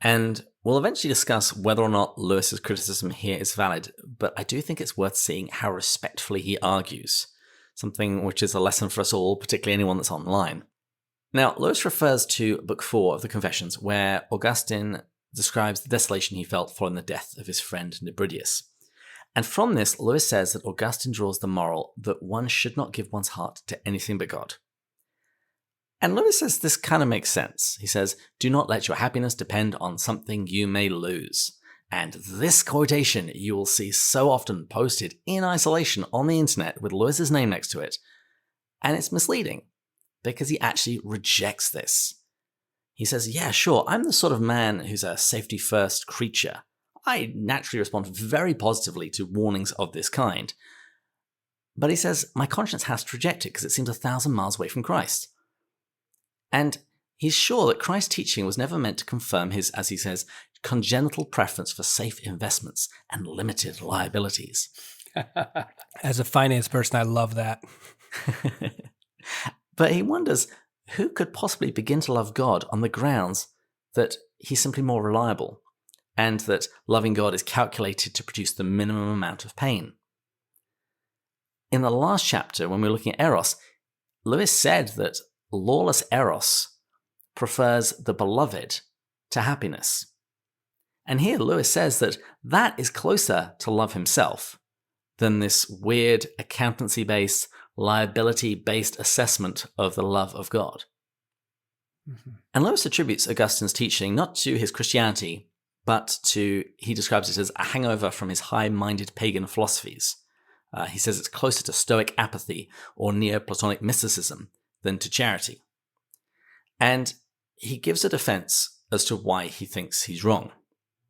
And we'll eventually discuss whether or not Lewis's criticism here is valid, but I do think it's worth seeing how respectfully he argues, something which is a lesson for us all, particularly anyone that's online. Now, Lewis refers to Book 4 of the Confessions, where Augustine describes the desolation he felt following the death of his friend Nebridius. And from this, Lewis says that Augustine draws the moral that one should not give one's heart to anything but God. And Lewis says this kind of makes sense. He says, "Do not let your happiness depend on something you may lose." And this quotation you will see so often posted in isolation on the internet with Lewis's name next to it. And it's misleading because he actually rejects this. He says, yeah, sure, I'm the sort of man who's a safety-first creature. I naturally respond very positively to warnings of this kind. But he says, my conscience has to reject it because it seems 1,000 miles away from Christ. And he's sure that Christ's teaching was never meant to confirm his, as he says, congenital preference for safe investments and limited liabilities. As a finance person, I love that. But he wonders who could possibly begin to love God on the grounds that he's simply more reliable and that loving God is calculated to produce the minimum amount of pain. In the last chapter, when we were looking at Eros, Lewis said that lawless Eros prefers the beloved to happiness. And here Lewis says that that is closer to love himself than this weird accountancy-based, liability-based assessment of the love of God. Mm-hmm. And Lewis attributes Augustine's teaching not to his Christianity, but to, he describes it as a hangover from his high-minded pagan philosophies. He says it's closer to Stoic apathy or Neoplatonic mysticism than to charity. And he gives a defense as to why he thinks he's wrong.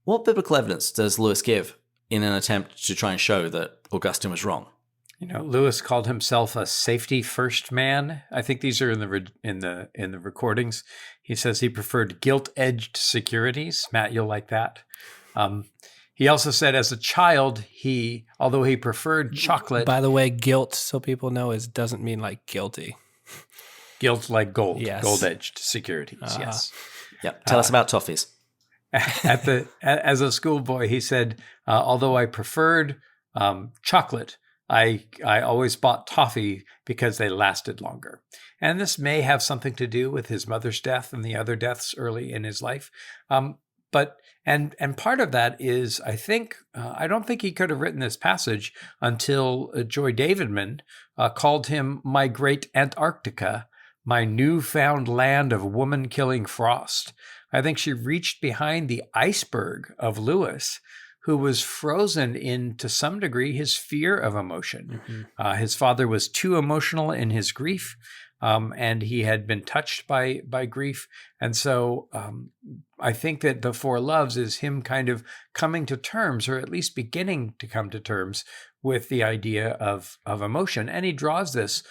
What biblical evidence does Lewis give in an attempt to try and show that Augustine was wrong? You know, Lewis called himself a safety-first man. I think these are in the recordings. He says he preferred gilt-edged securities. Matt, you'll like that. He also said as a child, although he preferred chocolate. By the way, gilt, so people know, doesn't mean like guilty. Gilt like gold, yes. Gold-edged securities, yes. Yep. Tell us about toffees. As a schoolboy, he said, although I preferred chocolate, I always bought toffee because they lasted longer. And this may have something to do with his mother's death and the other deaths early in his life. But part of that is, I think, I don't think he could have written this passage until Joy Davidman called him my great Antarctica, my newfound land of woman-killing frost. I think she reached behind the iceberg of Lewis, who was frozen in, to some degree, his fear of emotion. Mm-hmm. His father was too emotional in his grief, and he had been touched by grief. And so I think that the Four Loves is him kind of coming to terms, or at least beginning to come to terms with the idea of emotion. And he draws this.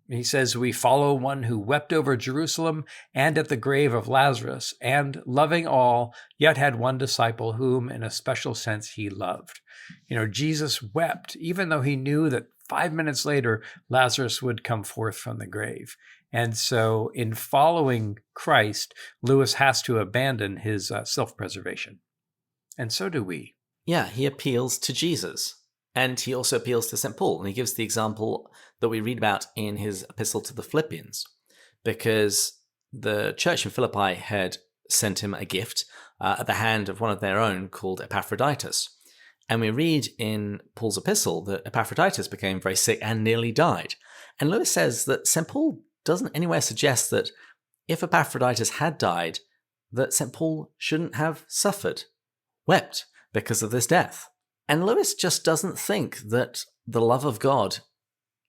He says, we follow one who wept over Jerusalem and at the grave of Lazarus, and loving all, yet had one disciple whom in a special sense he loved. You know, Jesus wept, even though he knew that 5 minutes later, Lazarus would come forth from the grave. And so in following Christ, Lewis has to abandon his self-preservation. And so do we. Yeah, he appeals to Jesus. And he also appeals to St. Paul. And he gives the example that we read about in his epistle to the Philippians, because the church in Philippi had sent him a gift at the hand of one of their own called Epaphroditus. And we read in Paul's epistle that Epaphroditus became very sick and nearly died. And Lewis says that St. Paul doesn't anywhere suggest that if Epaphroditus had died, that St. Paul shouldn't have wept because of this death. And Lewis just doesn't think that the love of God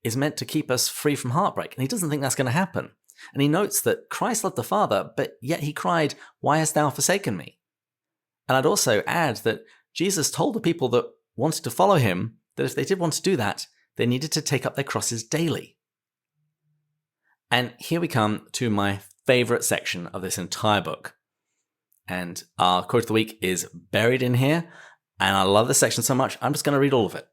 is meant to keep us free from heartbreak. And he doesn't think that's going to happen. And he notes that Christ loved the Father, but yet he cried, "Why hast thou forsaken me?" And I'd also add that Jesus told the people that wanted to follow him that if they did want to do that, they needed to take up their crosses daily. And here we come to my favorite section of this entire book. And our quote of the week is buried in here. And I love this section so much, I'm just going to read all of it.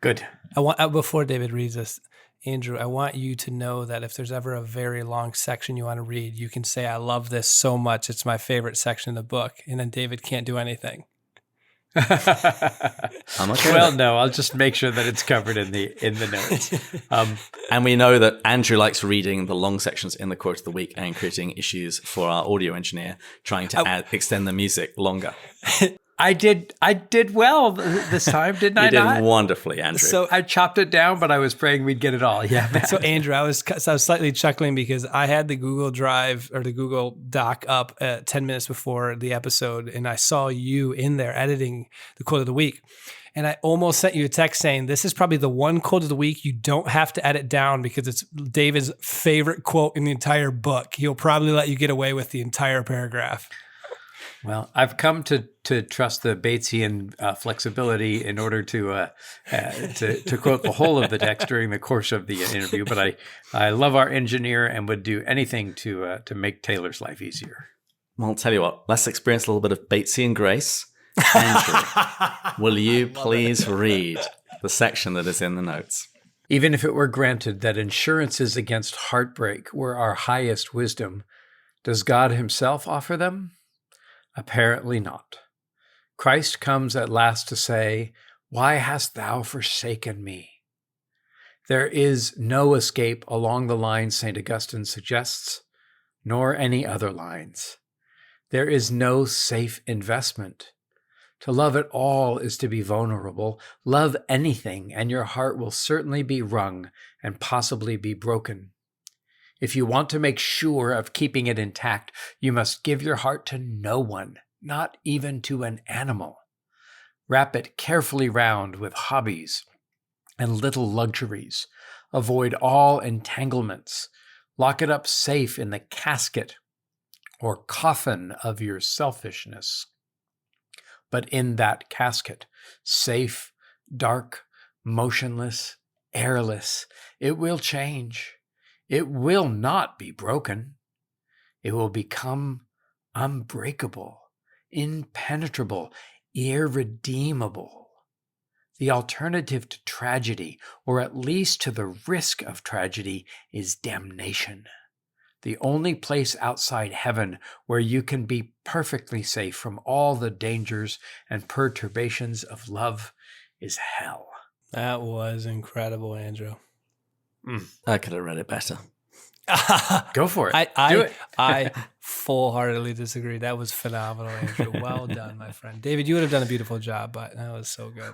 Good. Before David reads this, Andrew, I want you to know that if there's ever a very long section you want to read, you can say, I love this so much. It's my favorite section of the book. And then David can't do anything. I'm okay Well, with it. no, I'll just make sure that it's covered in the notes. And we know that Andrew likes reading the long sections in the quote of the week and creating issues for our audio engineer, trying to extend the music longer. I did well this time, didn't I? You did not? wonderfay, Andrew. So I chopped it down, but I was praying we'd get it all. Yeah. So Andrew, I was slightly chuckling because I had the Google Drive or the Google Doc up 10 minutes before the episode, and I saw you in there editing the quote of the week. And I almost sent you a text saying, this is probably the one quote of the week you don't have to edit down because it's David's favorite quote in the entire book. He'll probably let you get away with the entire paragraph. Well, I've come to trust the Batesian flexibility in order to quote the whole of the text during the course of the interview. But I love our engineer and would do anything to make Taylor's life easier. Well, I'll tell you what, let's experience a little bit of Batesian grace. Andrew, will you please read the section that is in the notes? Even if it were granted that insurances against heartbreak were our highest wisdom, does God himself offer them? Apparently not. Christ comes at last to say, "Why hast thou forsaken me?" There is no escape along the lines St. Augustine suggests, nor any other lines. There is no safe investment. To love at all is to be vulnerable. Love anything, and your heart will certainly be wrung and possibly be broken. If you want to make sure of keeping it intact, you must give your heart to no one, not even to an animal. Wrap it carefully round with hobbies and little luxuries. Avoid all entanglements. Lock it up safe in the casket or coffin of your selfishness. But in that casket, safe, dark, motionless, airless, it will change. It will not be broken. It will become unbreakable, impenetrable, irredeemable. The alternative to tragedy, or at least to the risk of tragedy, is damnation. The only place outside heaven where you can be perfectly safe from all the dangers and perturbations of love is hell. That was incredible, Andrew. I could have read it better. Go for it. Do it. I full-heartedly disagree. That was phenomenal, Andrew. Well done, my friend. David, you would have done a beautiful job, but that was so good.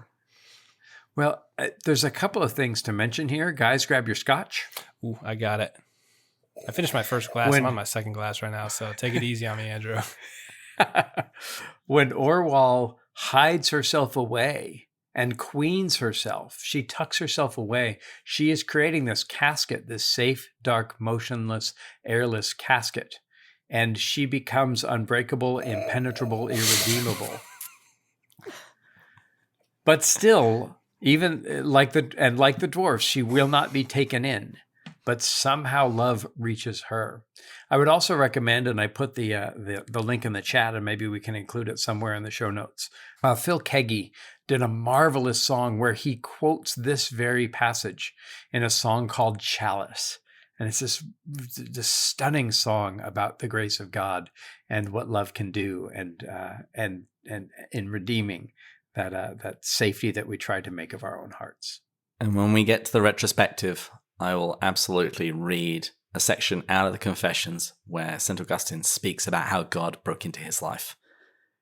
Well, there's a couple of things to mention here. Guys, grab your scotch. Ooh, I got it. I finished my first glass. I'm on my second glass right now, so take it easy on me, Andrew. When Orwell hides herself away and queens herself, she tucks herself away. She is creating this casket, this safe, dark, motionless, airless casket. And she becomes unbreakable, impenetrable, irredeemable. But still, even like the dwarfs, she will not be taken in. But somehow love reaches her. I would also recommend, and I put the link in the chat, and maybe we can include it somewhere in the show notes. Phil Keggy did a marvelous song where he quotes this very passage in a song called Chalice. And it's this stunning song about the grace of God and what love can do, and in redeeming that safety that we try to make of our own hearts. And when we get to the retrospective, I will absolutely read a section out of the Confessions where St. Augustine speaks about how God broke into his life.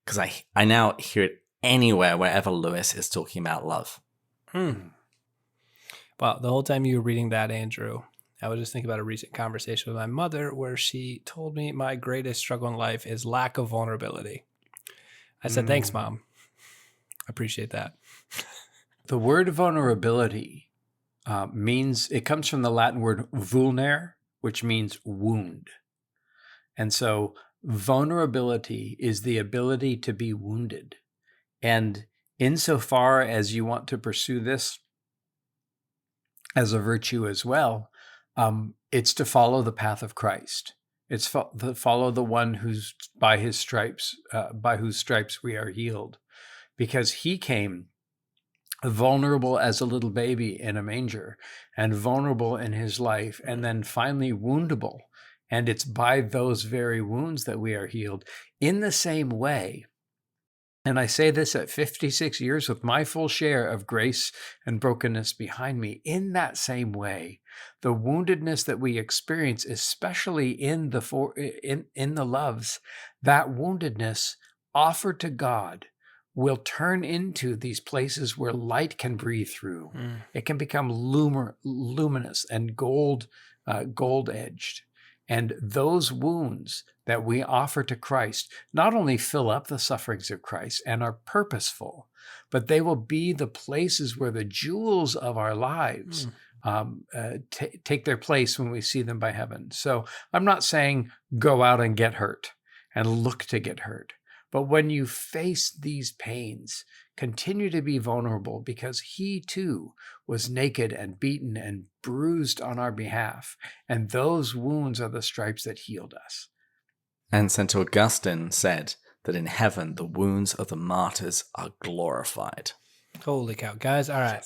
Because I now hear it anywhere, wherever Lewis is talking about love. Well, the whole time you were reading that, Andrew, I was just thinking about a recent conversation with my mother where she told me my greatest struggle in life is lack of vulnerability. I said, thanks, Mom. I appreciate that. The word vulnerability means, it comes from the Latin word vulnere, which means wound. And so vulnerability is the ability to be wounded. And insofar as you want to pursue this as a virtue as well, it's to follow the path of Christ. It's to follow the one who's by whose stripes we are healed, because he came vulnerable as a little baby in a manger, and vulnerable in his life, and then finally woundable. And it's by those very wounds that we are healed. In the same way, and I say this at 56 years with my full share of grace and brokenness behind me, in that same way, the woundedness that we experience, especially in the loves, that woundedness offered to God will turn into these places where light can breathe through. It can become luminous and gold-edged. And those wounds that we offer to Christ not only fill up the sufferings of Christ and are purposeful, but they will be the places where the jewels of our lives take their place when we see them by heaven. So I'm not saying go out and get hurt and look to get hurt. But when you face these pains, continue to be vulnerable, because he too was naked and beaten and bruised on our behalf. And those wounds are the stripes that healed us. And St. Augustine said that in heaven, the wounds of the martyrs are glorified. Holy cow, guys. All right.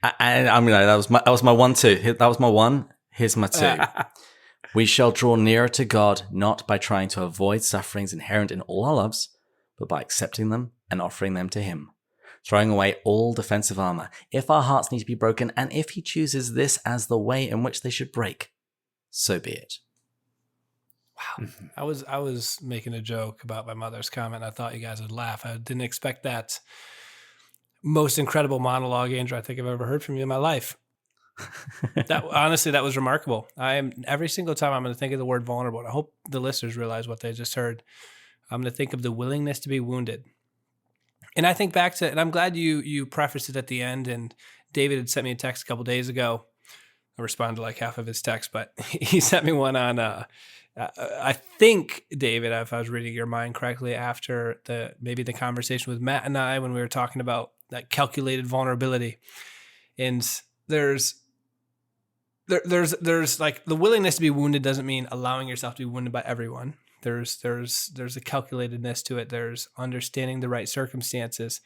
I mean, that was my 1, 2. That was my 1. Here's my 2. We shall draw nearer to God, not by trying to avoid sufferings inherent in all our loves, but by accepting them and offering them to him, throwing away all defensive armor. If our hearts need to be broken, and if he chooses this as the way in which they should break, so be it. Wow. I was making a joke about my mother's comment. I thought you guys would laugh. I didn't expect that. Most incredible monologue, Andrew, I think I've ever heard from you in my life. Honestly, that was remarkable. Every single time I'm going to think of the word vulnerable, and I hope the listeners realize what they just heard. I'm going to think of the willingness to be wounded. And I think back to, and I'm glad you prefaced it at the end, and David had sent me a text a couple days ago. I responded to like half of his text, but he sent me one on, I think, David, if I was reading your mind correctly, after maybe the conversation with Matt and I, when we were talking about that calculated vulnerability. And there's like the willingness to be wounded doesn't mean allowing yourself to be wounded by everyone. There's a calculatedness to it. There's understanding the right circumstances,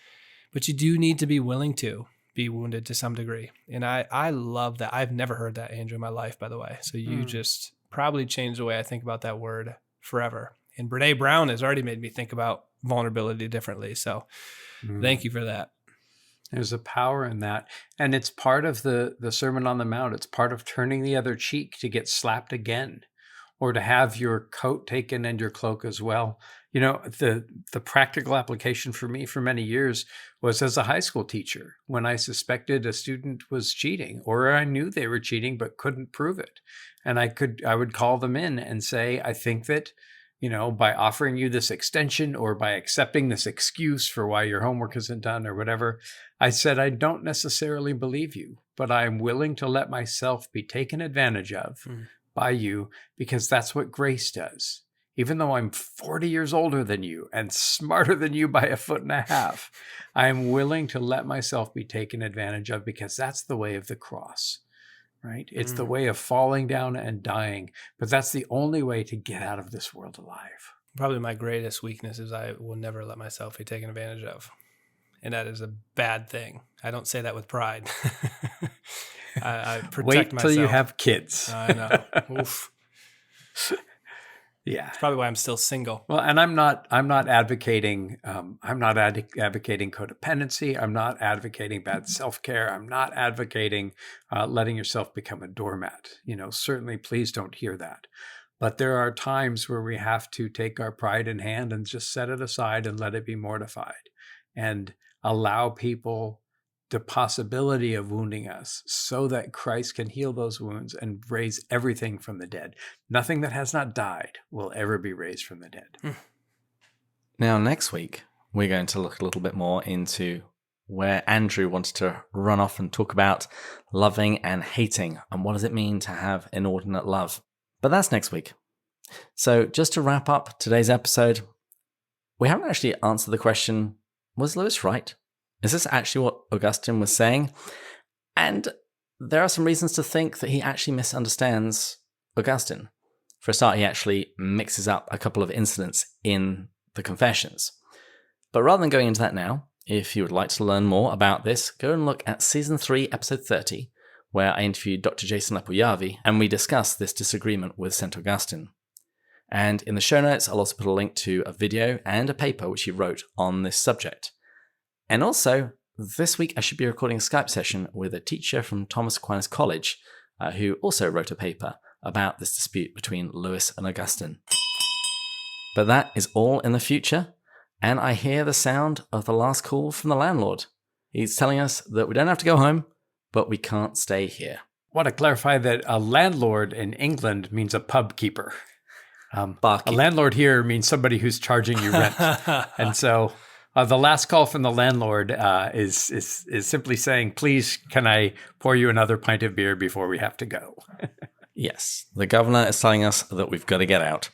but you do need to be willing to be wounded to some degree. And I love that. I've never heard that, Andrew, in my life, by the way. So you just probably changed the way I think about that word forever. And Brene Brown has already made me think about vulnerability differently. So thank you for that. There's a power in that. And it's part of the Sermon on the Mount. It's part of turning the other cheek to get slapped again, or to have your coat taken and your cloak as well. You know, the practical application for me for many years was as a high school teacher, when I suspected a student was cheating, or I knew they were cheating but couldn't prove it. And I would call them in and say, I think that, you know, by offering you this extension or by accepting this excuse for why your homework isn't done or whatever, I said, I don't necessarily believe you, but I'm willing to let myself be taken advantage of by you, because that's what grace does. Even though I'm 40 years older than you and smarter than you by 1.5 feet, I am willing to let myself be taken advantage of, because that's the way of the cross, right? It's the way of falling down and dying, but that's the only way to get out of this world alive. Probably my greatest weakness is I will never let myself be taken advantage of. And that is a bad thing. I don't say that with pride. I protect Wait myself. till you have kids. I know. Oof. Yeah. It's probably why I'm still single. Well, and I'm not advocating codependency. I'm not advocating bad self-care. I'm not advocating letting yourself become a doormat. You know, certainly please don't hear that. But there are times where we have to take our pride in hand and just set it aside and let it be mortified, and allow people the possibility of wounding us so that Christ can heal those wounds and raise everything from the dead. Nothing that has not died will ever be raised from the dead. Now, next week, we're going to look a little bit more into where Andrew wanted to run off and talk about loving and hating, and what does it mean to have inordinate love. But that's next week. So just to wrap up today's episode, we haven't actually answered the question, was Lewis right? Is this actually what Augustine was saying? And there are some reasons to think that he actually misunderstands Augustine. For a start, he actually mixes up a couple of incidents in the Confessions. But rather than going into that now, if you would like to learn more about this, go and look at Season 3, Episode 30, where I interviewed Dr. Jason Lapoyavi, and we discuss this disagreement with St. Augustine. And in the show notes, I'll also put a link to a video and a paper which he wrote on this subject. And also, this week I should be recording a Skype session with a teacher from Thomas Aquinas College, who also wrote a paper about this dispute between Lewis and Augustine. But that is all in the future, and I hear the sound of the last call from the landlord. He's telling us that we don't have to go home, but we can't stay here. I want to clarify that a landlord in England means a pub keeper. A landlord here means somebody who's charging you rent. And so the last call from the landlord is simply saying, please, can I pour you another pint of beer before we have to go? Yes, the governor is telling us that we've got to get out.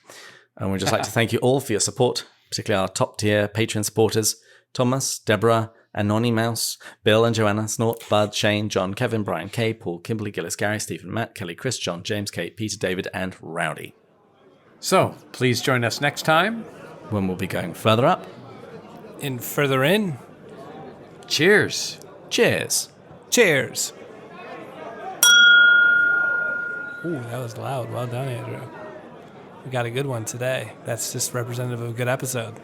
And we'd just like to thank you all for your support, particularly our top tier Patreon supporters, Thomas, Deborah, Anony Mouse, Bill and Joanna, Snort, Bud, Shane, John, Kevin, Brian K, Paul, Kimberly, Gillis, Gary, Stephen, Matt, Kelly, Chris, John, James, Kate, Peter, David, and Rowdy. So please join us next time when we'll be going further up And further in. Cheers. Cheers. Cheers. Ooh, that was loud. Well done, Andrew. We got a good one today. That's just representative of a good episode.